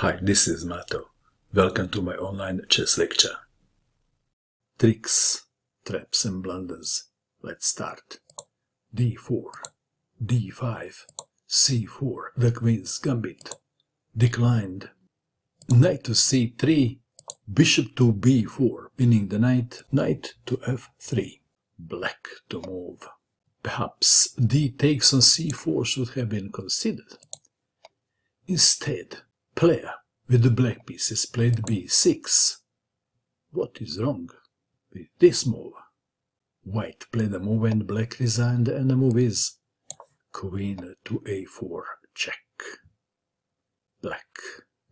Hi, this is Mato. Welcome to my online chess lecture. Tricks, traps and blunders. Let's start. d4, d5, c4, the queen's gambit. Declined. Knight to c3, bishop to b4, pinning the knight, knight to f3. Black to move. Perhaps d takes on c4 should have been considered. Instead, player with the black pieces played b6. What is wrong with this move? White played a move and black resigned, and the move is queen to a4 check. Black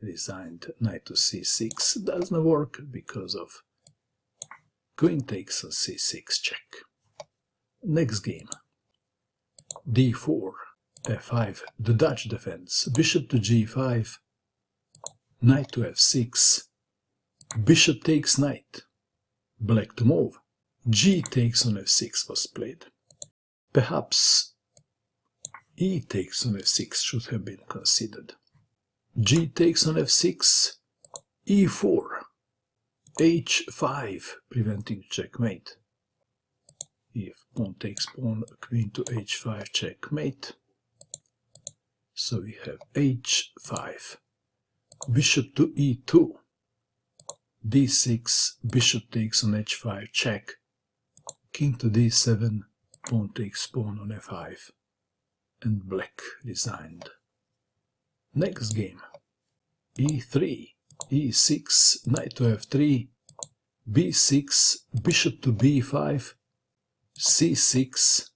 resigned, knight to c6 does not work because of queen takes on c6 check. Next game. d4, f5, the Dutch defense, bishop to g5, knight to f6, bishop takes knight, black to move, g takes on f6 was played. Perhaps e takes on f6 should have been considered. G takes on f6, e4, h5, preventing checkmate. If pawn takes pawn, queen to h5, checkmate. So we have h5, bishop to e2, d6, bishop takes on h5, check, king to d7, pawn takes pawn on f5, and black resigned. Next game. e3, e6, knight to f3, b6, bishop to b5, c6,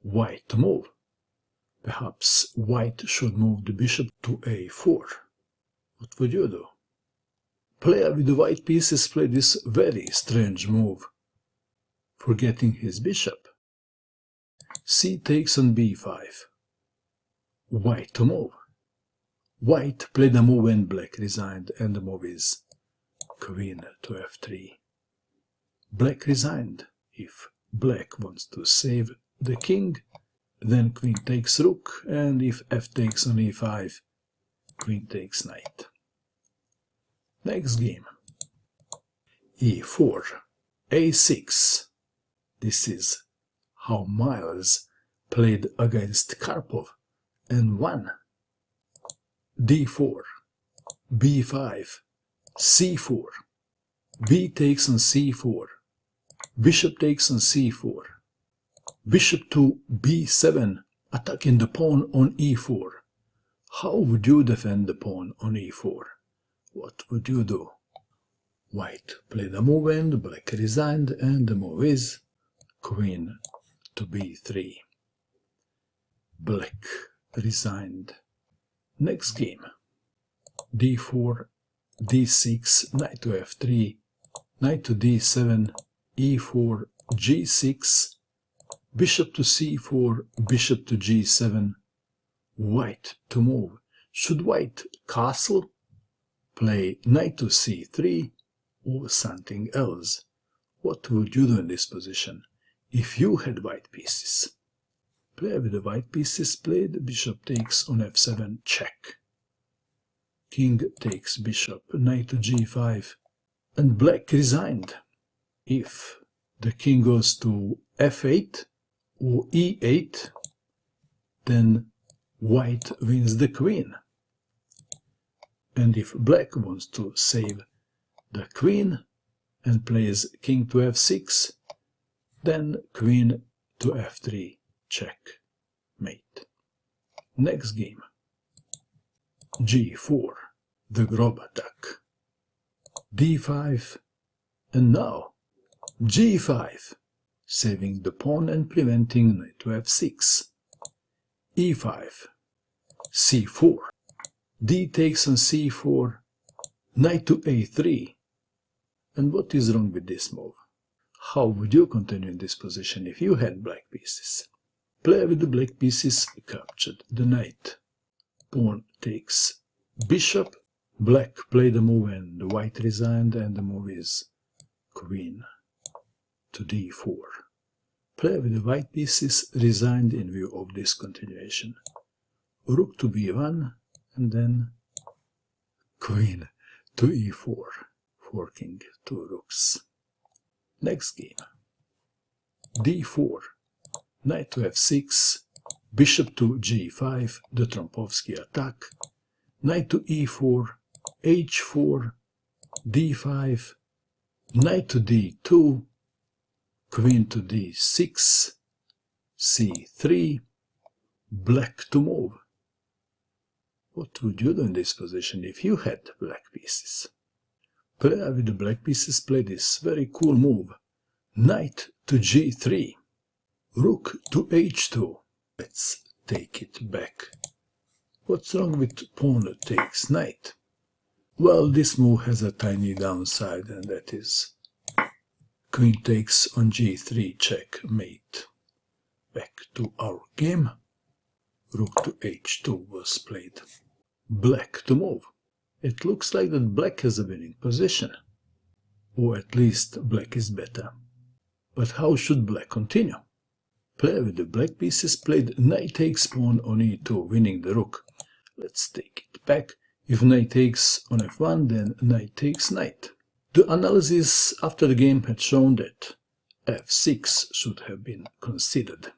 white to move. Perhaps white should move the bishop to a4. What would you do? Player with the white pieces played this very strange move, forgetting his bishop. C takes on b5. White to move. White played a move and black resigned, and the move is queen to f3. Black resigned. If black wants to save the king, then queen takes rook, and if f takes on e5, queen takes knight. Next game. e4, a6. This is how Miles played against Karpov and won. d4, b5, c4, b takes on c4, bishop takes on c4, bishop to b7, attacking the pawn on e4. How would you defend the pawn on e4? What would you do? White played a move and black resigned, and the move is queen to b3. Black resigned. Next game. d4, d6, knight to f3, knight to d7, e4, g6, bishop to c4, bishop to g7, white to move. Should white castle, play knight to c3, or something else? What would you do in this position if you had white pieces? Player with the white pieces played bishop takes on f7, check. King takes bishop, knight to g5, and black resigned. If the king goes to f8 or e8, then white wins the queen. And if black wants to save the queen and plays king to f6, then queen to f3, checkmate. Next game. g4, the Grob attack. d5, and now g5, saving the pawn and preventing knight to f6. e5, c4, d takes on c4, knight to a3. And what is wrong with this move? How would you continue in this position if you had black pieces? Player with the black pieces captured the knight. Pawn takes bishop, black played a move and the white resigned, and the move is queen to d4. Player with the white pieces resigned in view of this continuation. Rook to b1, and then Queen to e4, forking two rooks. Next game. d4, knight to f6, bishop to g5, the Trompovsky attack, knight to e4, h4, d5, knight to d2, queen to d6, c3, black to move. What would you do in this position if you had black pieces? Player with the black pieces played this very cool move. Knight to g3, rook to h2. Let's take it back. What's wrong with pawn that takes knight? Well, this move has a tiny downside, and that is queen takes on g3, checkmate. Back to our game. Rook to h2 was played. Black to move. It looks like that black has a winning position. Or at least black is better. But how should black continue? Player with the black pieces played knight takes pawn on e2, winning the rook. Let's take it back. If knight takes on f1, then knight takes knight. The analysis after the game had shown that f6 should have been considered.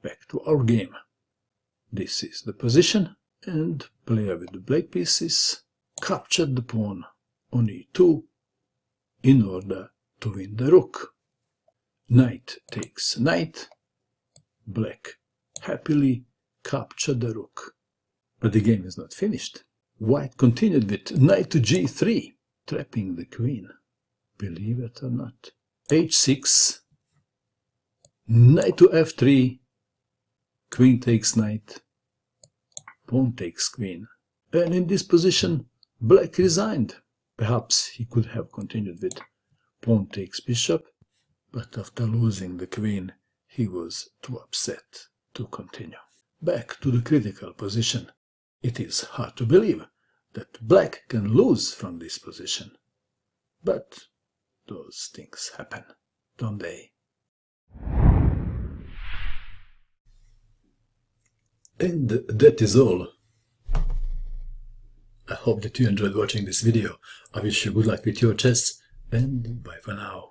Back to our game. This is the position, and player with the black pieces captured the pawn on e2 in order to win the rook. Knight takes knight. Black happily captured the rook. But the game is not finished. White continued with knight to g3, trapping the queen. Believe it or not. h6, knight to f3, queen takes knight, pawn takes queen. And in this position, black resigned. Perhaps he could have continued with pawn takes bishop, but after losing the queen, he was too upset to continue. Back to the critical position. It is hard to believe that black can lose from this position. But those things happen, don't they? And that is all. I hope that you enjoyed watching this video. I wish you good luck with your chess, and bye for now.